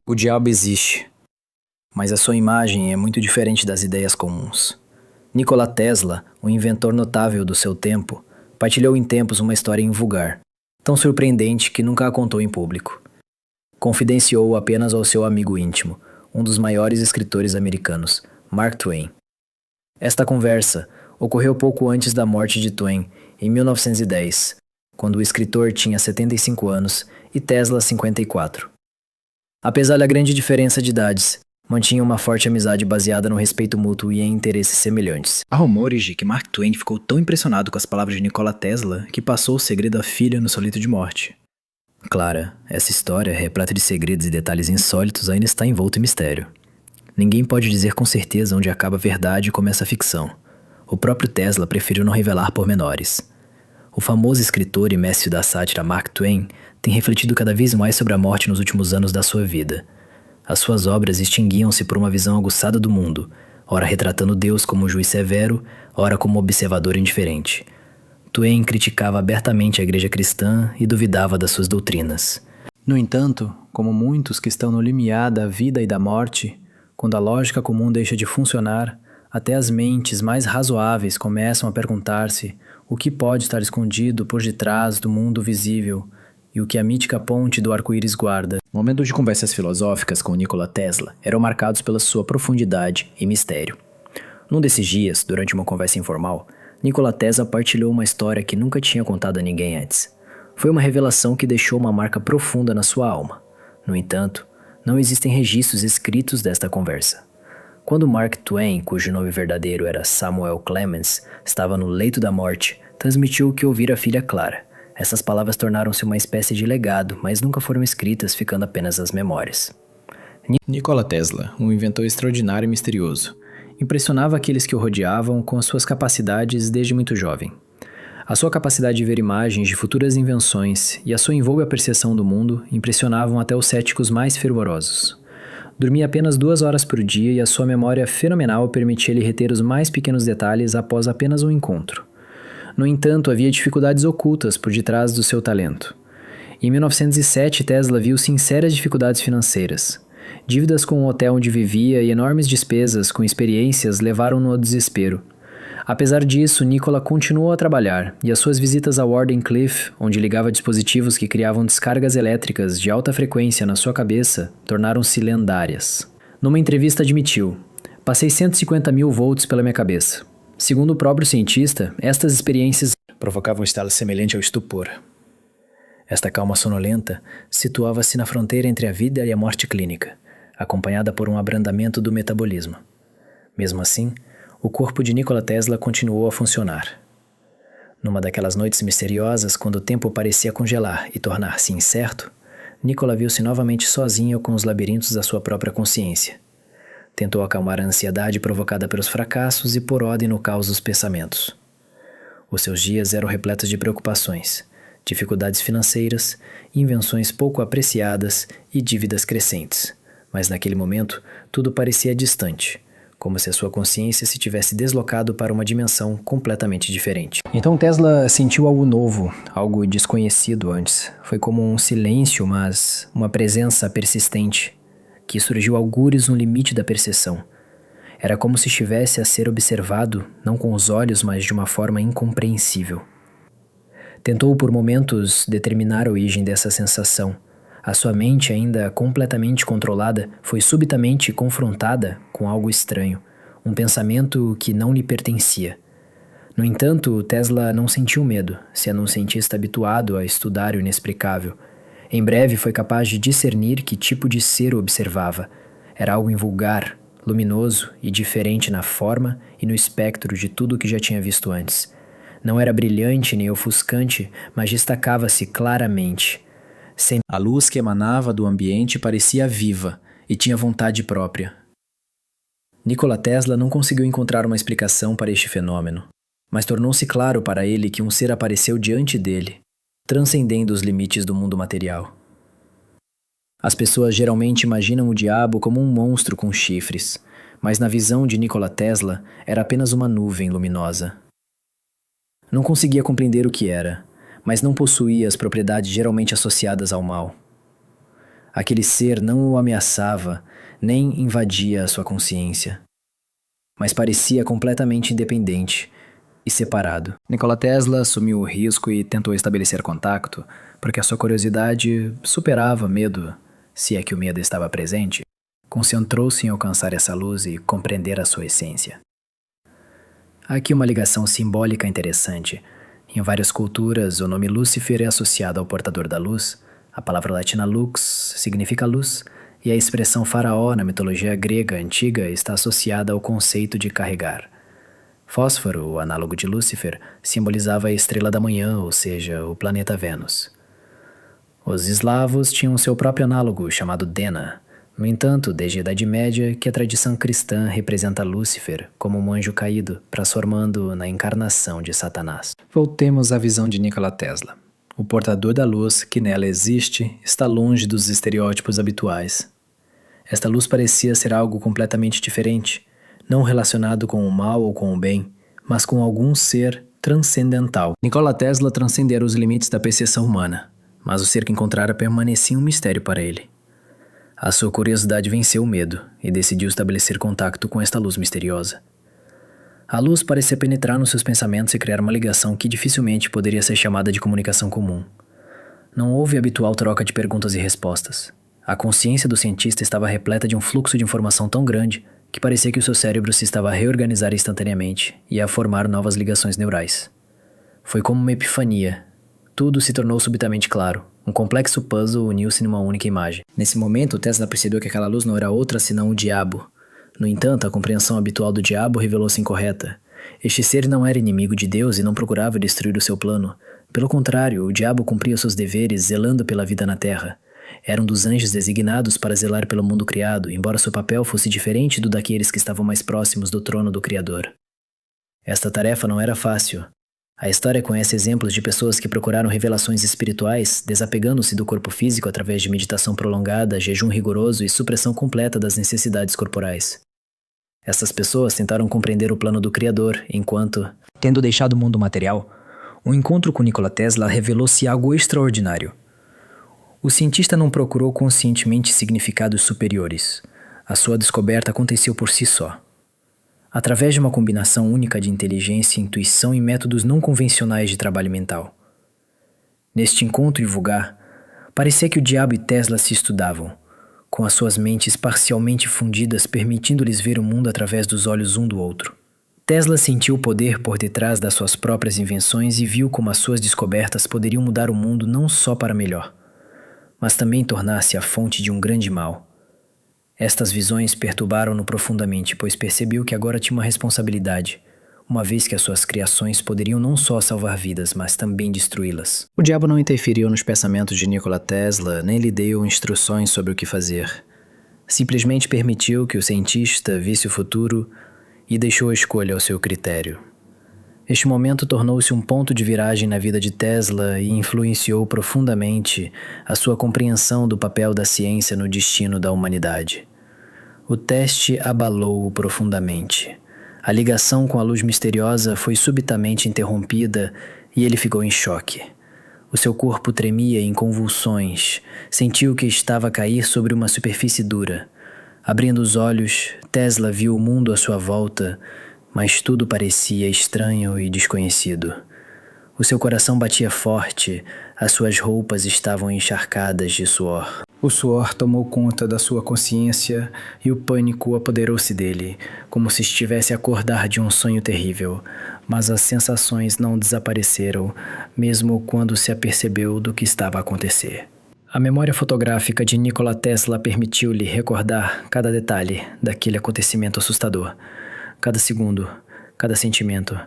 O diabo existe, mas a sua imagem é muito diferente das ideias comuns. Nikola Tesla, um inventor notável do seu tempo, partilhou em tempos uma história invulgar, tão surpreendente que nunca a contou em público. Confidenciou apenas ao seu amigo íntimo, um dos maiores escritores americanos, Mark Twain. Esta conversa ocorreu pouco antes da morte de Twain, em 1910, quando o escritor tinha 75 anos e Tesla 54. Apesar da grande diferença de idades, mantinham uma forte amizade baseada no respeito mútuo e em interesses semelhantes. Há rumores de que Mark Twain ficou tão impressionado com as palavras de Nikola Tesla que passou o segredo à filha no seu leito de morte. Clara, essa história, repleta de segredos e detalhes insólitos, ainda está envolta em mistério. Ninguém pode dizer com certeza onde acaba a verdade e começa a ficção. O próprio Tesla preferiu não revelar pormenores. O famoso escritor e mestre da sátira Mark Twain tem refletido cada vez mais sobre a morte nos últimos anos da sua vida. As suas obras extinguiam-se por uma visão aguçada do mundo, ora retratando Deus como um juiz severo, ora como um observador indiferente. Twain criticava abertamente a igreja cristã e duvidava das suas doutrinas. No entanto, como muitos que estão no limiar da vida e da morte, quando a lógica comum deixa de funcionar, até as mentes mais razoáveis começam a perguntar-se o que pode estar escondido por detrás do mundo visível e o que a mítica ponte do arco-íris guarda. Momentos de conversas filosóficas com Nikola Tesla eram marcados pela sua profundidade e mistério. Num desses dias, durante uma conversa informal, Nikola Tesla partilhou uma história que nunca tinha contado a ninguém antes. Foi uma revelação que deixou uma marca profunda na sua alma. No entanto, não existem registros escritos desta conversa. Quando Mark Twain, cujo nome verdadeiro era Samuel Clemens, estava no leito da morte, transmitiu o que ouvira a filha Clara. Essas palavras tornaram-se uma espécie de legado, mas nunca foram escritas, ficando apenas as memórias. Nikola Tesla, um inventor extraordinário e misterioso, impressionava aqueles que o rodeavam com as suas capacidades desde muito jovem. A sua capacidade de ver imagens de futuras invenções e a sua invulga percepção do mundo impressionavam até os céticos mais fervorosos. Dormia apenas 2 horas por dia e a sua memória fenomenal permitia-lhe reter os mais pequenos detalhes após apenas um encontro. No entanto, havia dificuldades ocultas por detrás do seu talento. Em 1907, Tesla viu sinceras dificuldades financeiras. Dívidas com o hotel onde vivia e enormes despesas com experiências levaram-no ao desespero. Apesar disso, Nikola continuou a trabalhar, e as suas visitas a Wardenclyffe, onde ligava dispositivos que criavam descargas elétricas de alta frequência na sua cabeça, tornaram-se lendárias. Numa entrevista admitiu: "Passei 150 mil volts pela minha cabeça." Segundo o próprio cientista, estas experiências provocavam um estado semelhante ao estupor. Esta calma sonolenta situava-se na fronteira entre a vida e a morte clínica, acompanhada por um abrandamento do metabolismo. Mesmo assim, o corpo de Nikola Tesla continuou a funcionar. Numa daquelas noites misteriosas, quando o tempo parecia congelar e tornar-se incerto, Nikola viu-se novamente sozinho com os labirintos da sua própria consciência. Tentou acalmar a ansiedade provocada pelos fracassos e pôr ordem no caos dos pensamentos. Os seus dias eram repletos de preocupações, dificuldades financeiras, invenções pouco apreciadas e dívidas crescentes. Mas naquele momento, tudo parecia distante, como se a sua consciência se tivesse deslocado para uma dimensão completamente diferente. Então Tesla sentiu algo novo, algo desconhecido antes. Foi como um silêncio, mas uma presença persistente, que surgiu algures no limite da percepção. Era como se estivesse a ser observado, não com os olhos, mas de uma forma incompreensível. Tentou por momentos determinar a origem dessa sensação. A sua mente, ainda completamente controlada, foi subitamente confrontada com algo estranho, um pensamento que não lhe pertencia. No entanto, Tesla não sentiu medo, sendo um cientista habituado a estudar o inexplicável. Em breve foi capaz de discernir que tipo de ser o observava. Era algo invulgar, luminoso e diferente na forma e no espectro de tudo o que já tinha visto antes. Não era brilhante nem ofuscante, mas destacava-se claramente. A luz que emanava do ambiente parecia viva e tinha vontade própria. Nikola Tesla não conseguiu encontrar uma explicação para este fenômeno, mas tornou-se claro para ele que um ser apareceu diante dele, transcendendo os limites do mundo material. As pessoas geralmente imaginam o diabo como um monstro com chifres, mas na visão de Nikola Tesla era apenas uma nuvem luminosa. Não conseguia compreender o que era, mas não possuía as propriedades geralmente associadas ao mal. Aquele ser não o ameaçava, nem invadia a sua consciência, mas parecia completamente independente e separado. Nikola Tesla assumiu o risco e tentou estabelecer contato, porque a sua curiosidade superava medo, se é que o medo estava presente. Concentrou-se em alcançar essa luz e compreender a sua essência. Há aqui uma ligação simbólica interessante. Em várias culturas, o nome Lúcifer é associado ao portador da luz. A palavra latina lux significa luz, e a expressão faraó na mitologia grega antiga está associada ao conceito de carregar. Fósforo, o análogo de Lúcifer, simbolizava a estrela da manhã, ou seja, o planeta Vênus. Os eslavos tinham seu próprio análogo, chamado Dena. No entanto, desde a Idade Média, que a tradição cristã representa Lúcifer como um anjo caído, transformando na encarnação de Satanás. Voltemos à visão de Nikola Tesla. O portador da luz, que nela existe, está longe dos estereótipos habituais. Esta luz parecia ser algo completamente diferente, não relacionado com o mal ou com o bem, mas com algum ser transcendental. Nikola Tesla transcendera os limites da percepção humana, mas o ser que encontrara permanecia um mistério para ele. A sua curiosidade venceu o medo e decidiu estabelecer contato com esta luz misteriosa. A luz parecia penetrar nos seus pensamentos e criar uma ligação que dificilmente poderia ser chamada de comunicação comum. Não houve a habitual troca de perguntas e respostas. A consciência do cientista estava repleta de um fluxo de informação tão grande que parecia que o seu cérebro se estava a reorganizar instantaneamente e a formar novas ligações neurais. Foi como uma epifania. Tudo se tornou subitamente claro. Um complexo puzzle uniu-se numa única imagem. Nesse momento, Tesla percebeu que aquela luz não era outra senão o diabo. No entanto, a compreensão habitual do diabo revelou-se incorreta. Este ser não era inimigo de Deus e não procurava destruir o seu plano. Pelo contrário, o diabo cumpria seus deveres zelando pela vida na Terra. Era um dos anjos designados para zelar pelo mundo criado, embora seu papel fosse diferente do daqueles que estavam mais próximos do trono do Criador. Esta tarefa não era fácil. A história conhece exemplos de pessoas que procuraram revelações espirituais, desapegando-se do corpo físico através de meditação prolongada, jejum rigoroso e supressão completa das necessidades corporais. Essas pessoas tentaram compreender o plano do Criador, enquanto, tendo deixado o mundo material, o encontro com Nikola Tesla revelou-se algo extraordinário. O cientista não procurou conscientemente significados superiores. A sua descoberta aconteceu por si só. Através de uma combinação única de inteligência, intuição e métodos não convencionais de trabalho mental. Neste encontro vulgar, parecia que o diabo e Tesla se estudavam, com as suas mentes parcialmente fundidas, permitindo-lhes ver o mundo através dos olhos um do outro. Tesla sentiu o poder por detrás das suas próprias invenções e viu como as suas descobertas poderiam mudar o mundo não só para melhor, mas também tornar-se a fonte de um grande mal. Estas visões perturbaram-no profundamente, pois percebeu que agora tinha uma responsabilidade, uma vez que as suas criações poderiam não só salvar vidas, mas também destruí-las. O diabo não interferiu nos pensamentos de Nikola Tesla, nem lhe deu instruções sobre o que fazer. Simplesmente permitiu que o cientista visse o futuro e deixou a escolha ao seu critério. Este momento tornou-se um ponto de viragem na vida de Tesla e influenciou profundamente a sua compreensão do papel da ciência no destino da humanidade. O teste abalou-o profundamente. A ligação com a luz misteriosa foi subitamente interrompida e ele ficou em choque. O seu corpo tremia em convulsões, sentiu que estava a cair sobre uma superfície dura. Abrindo os olhos, Tesla viu o mundo à sua volta, mas tudo parecia estranho e desconhecido. O seu coração batia forte, as suas roupas estavam encharcadas de suor. O suor tomou conta da sua consciência e o pânico apoderou-se dele, como se estivesse a acordar de um sonho terrível. Mas as sensações não desapareceram, mesmo quando se apercebeu do que estava a acontecer. A memória fotográfica de Nikola Tesla permitiu-lhe recordar cada detalhe daquele acontecimento assustador. Cada segundo, cada sentimento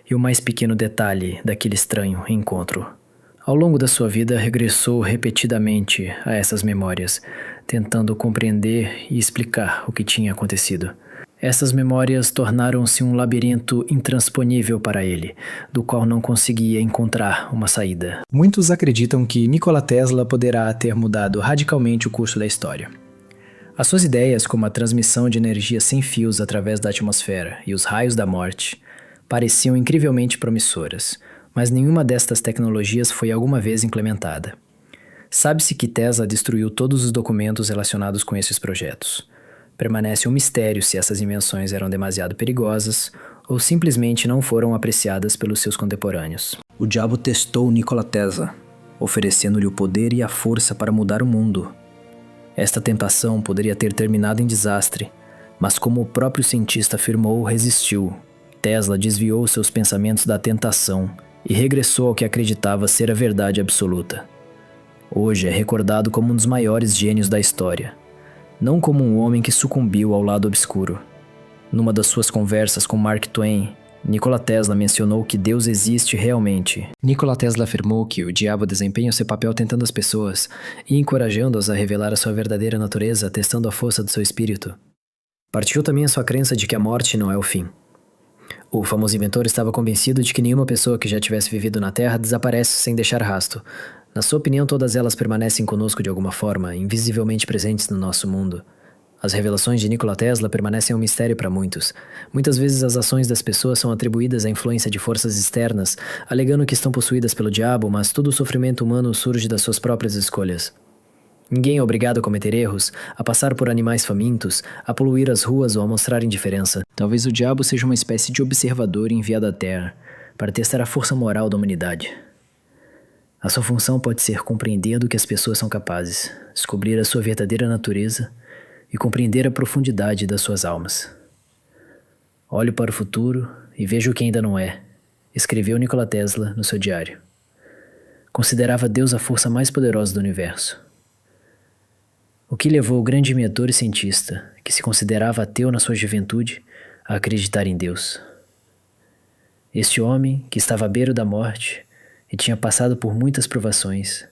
e o mais pequeno detalhe daquele estranho encontro. Ao longo da sua vida, regressou repetidamente a essas memórias, tentando compreender e explicar o que tinha acontecido. Essas memórias tornaram-se um labirinto intransponível para ele, do qual não conseguia encontrar uma saída. Muitos acreditam que Nikola Tesla poderá ter mudado radicalmente o curso da história. As suas ideias, como a transmissão de energia sem fios através da atmosfera e os raios da morte, pareciam incrivelmente promissoras, mas nenhuma destas tecnologias foi alguma vez implementada. Sabe-se que Tesla destruiu todos os documentos relacionados com esses projetos. Permanece um mistério se essas invenções eram demasiado perigosas ou simplesmente não foram apreciadas pelos seus contemporâneos. O diabo testou Nikola Tesla, oferecendo-lhe o poder e a força para mudar o mundo. Esta tentação poderia ter terminado em desastre, mas como o próprio cientista afirmou, resistiu. Tesla desviou seus pensamentos da tentação e regressou ao que acreditava ser a verdade absoluta. Hoje é recordado como um dos maiores gênios da história, não como um homem que sucumbiu ao lado obscuro. Numa das suas conversas com Mark Twain, Nikola Tesla mencionou que Deus existe realmente. Nikola Tesla afirmou que o diabo desempenha seu papel tentando as pessoas e encorajando-as a revelar a sua verdadeira natureza, testando a força do seu espírito. Partiu também a sua crença de que a morte não é o fim. O famoso inventor estava convencido de que nenhuma pessoa que já tivesse vivido na Terra desaparece sem deixar rastro. Na sua opinião, todas elas permanecem conosco de alguma forma, invisivelmente presentes no nosso mundo. As revelações de Nikola Tesla permanecem um mistério para muitos. Muitas vezes as ações das pessoas são atribuídas à influência de forças externas, alegando que estão possuídas pelo diabo, mas todo o sofrimento humano surge das suas próprias escolhas. Ninguém é obrigado a cometer erros, a passar por animais famintos, a poluir as ruas ou a mostrar indiferença. Talvez o diabo seja uma espécie de observador enviado à Terra para testar a força moral da humanidade. A sua função pode ser compreender do que as pessoas são capazes, descobrir a sua verdadeira natureza e compreender a profundidade das suas almas. Olho para o futuro e vejo o que ainda não é, escreveu Nikola Tesla no seu diário. Considerava Deus a força mais poderosa do universo. O que levou o grande inventor e cientista, que se considerava ateu na sua juventude, a acreditar em Deus. Este homem, que estava à beira da morte e tinha passado por muitas provações,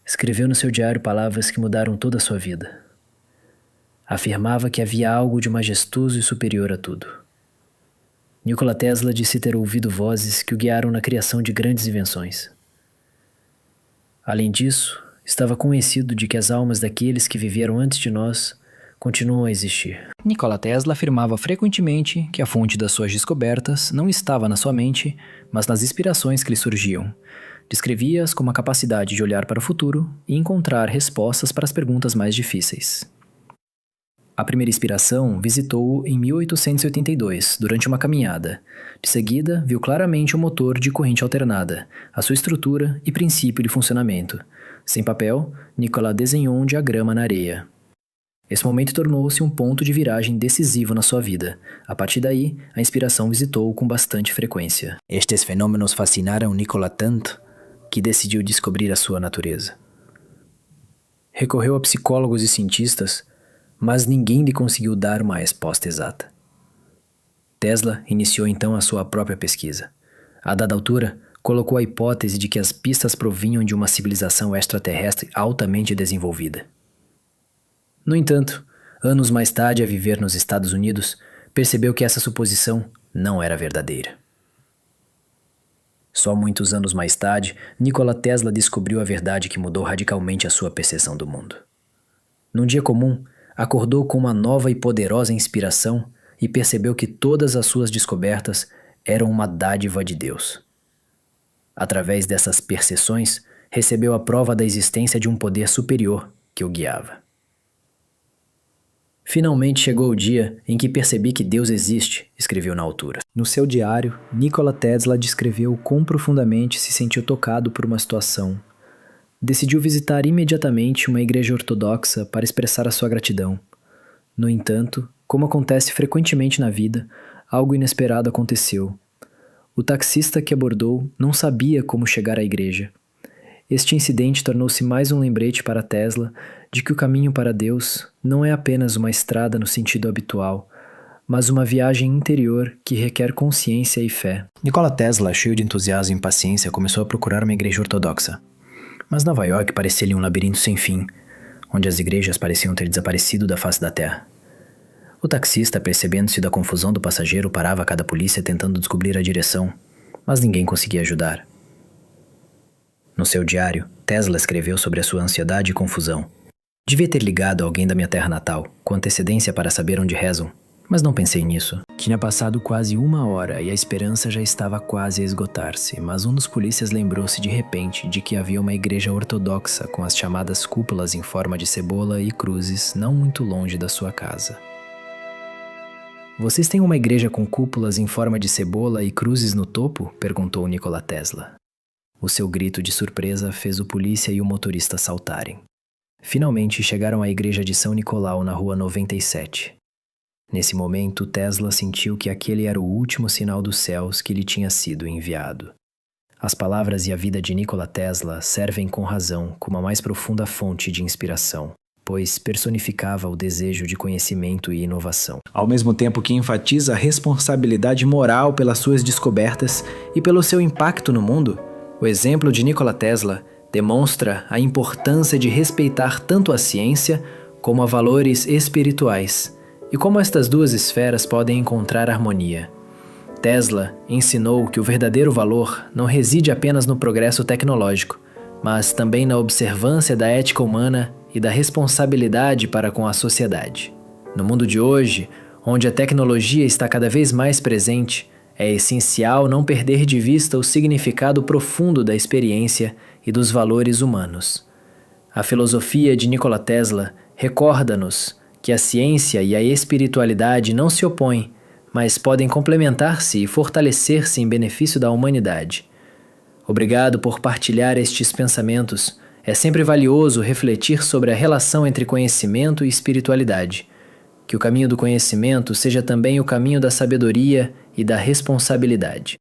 escreveu no seu diário palavras que mudaram toda a sua vida. Afirmava que havia algo de majestoso e superior a tudo. Nikola Tesla disse ter ouvido vozes que o guiaram na criação de grandes invenções. Além disso, estava convencido de que as almas daqueles que viveram antes de nós continuam a existir. Nikola Tesla afirmava frequentemente que a fonte das suas descobertas não estava na sua mente, mas nas inspirações que lhe surgiam. Descrevia-as como a capacidade de olhar para o futuro e encontrar respostas para as perguntas mais difíceis. A primeira inspiração visitou-o em 1882, durante uma caminhada. De seguida, viu claramente o motor de corrente alternada, a sua estrutura e princípio de funcionamento. Sem papel, Nikola desenhou um diagrama na areia. Esse momento tornou-se um ponto de viragem decisivo na sua vida. A partir daí, a inspiração visitou-o com bastante frequência. Estes fenômenos fascinaram Nikola tanto que decidiu descobrir a sua natureza. Recorreu a psicólogos e cientistas, mas ninguém lhe conseguiu dar uma resposta exata. Tesla iniciou então a sua própria pesquisa. A dada altura, colocou a hipótese de que as pistas provinham de uma civilização extraterrestre altamente desenvolvida. No entanto, anos mais tarde, a viver nos Estados Unidos, percebeu que essa suposição não era verdadeira. Só muitos anos mais tarde, Nikola Tesla descobriu a verdade que mudou radicalmente a sua percepção do mundo. Num dia comum, acordou com uma nova e poderosa inspiração e percebeu que todas as suas descobertas eram uma dádiva de Deus. Através dessas percepções, recebeu a prova da existência de um poder superior que o guiava. Finalmente chegou o dia em que percebi que Deus existe, escreveu na altura. No seu diário, Nikola Tesla descreveu quão profundamente se sentiu tocado por uma situação. Decidiu visitar imediatamente uma igreja ortodoxa para expressar a sua gratidão. No entanto, como acontece frequentemente na vida, algo inesperado aconteceu. O taxista que abordou não sabia como chegar à igreja. Este incidente tornou-se mais um lembrete para Tesla de que o caminho para Deus não é apenas uma estrada no sentido habitual, mas uma viagem interior que requer consciência e fé. Nikola Tesla, cheio de entusiasmo e impaciência, começou a procurar uma igreja ortodoxa. Mas Nova York parecia-lhe um labirinto sem fim, onde as igrejas pareciam ter desaparecido da face da terra. O taxista, percebendo-se da confusão do passageiro, parava a cada polícia tentando descobrir a direção, mas ninguém conseguia ajudar. No seu diário, Tesla escreveu sobre a sua ansiedade e confusão. Devia ter ligado a alguém da minha terra natal, com antecedência para saber onde rezam, Mas não pensei nisso. Tinha passado quase 1 hora e a esperança já estava quase a esgotar-se, mas um dos polícias lembrou-se de repente de que havia uma igreja ortodoxa com as chamadas cúpulas em forma de cebola e cruzes não muito longe da sua casa. Vocês têm uma igreja com cúpulas em forma de cebola e cruzes no topo? Perguntou Nikola Tesla. O seu grito de surpresa fez o polícia e o motorista saltarem. Finalmente chegaram à igreja de São Nicolau na rua 97. Nesse momento, Tesla sentiu que aquele era o último sinal dos céus que lhe tinha sido enviado. As palavras e a vida de Nikola Tesla servem com razão como a mais profunda fonte de inspiração, pois personificava o desejo de conhecimento e inovação. Ao mesmo tempo que enfatiza a responsabilidade moral pelas suas descobertas e pelo seu impacto no mundo, o exemplo de Nikola Tesla demonstra a importância de respeitar tanto a ciência como a valores espirituais, e como estas duas esferas podem encontrar harmonia. Tesla ensinou que o verdadeiro valor não reside apenas no progresso tecnológico, mas também na observância da ética humana e da responsabilidade para com a sociedade. No mundo de hoje, onde a tecnologia está cada vez mais presente, é essencial não perder de vista o significado profundo da experiência e dos valores humanos. A filosofia de Nikola Tesla recorda-nos que a ciência e a espiritualidade não se opõem, mas podem complementar-se e fortalecer-se em benefício da humanidade. Obrigado por partilhar estes pensamentos. É sempre valioso refletir sobre a relação entre conhecimento e espiritualidade. Que o caminho do conhecimento seja também o caminho da sabedoria e da responsabilidade.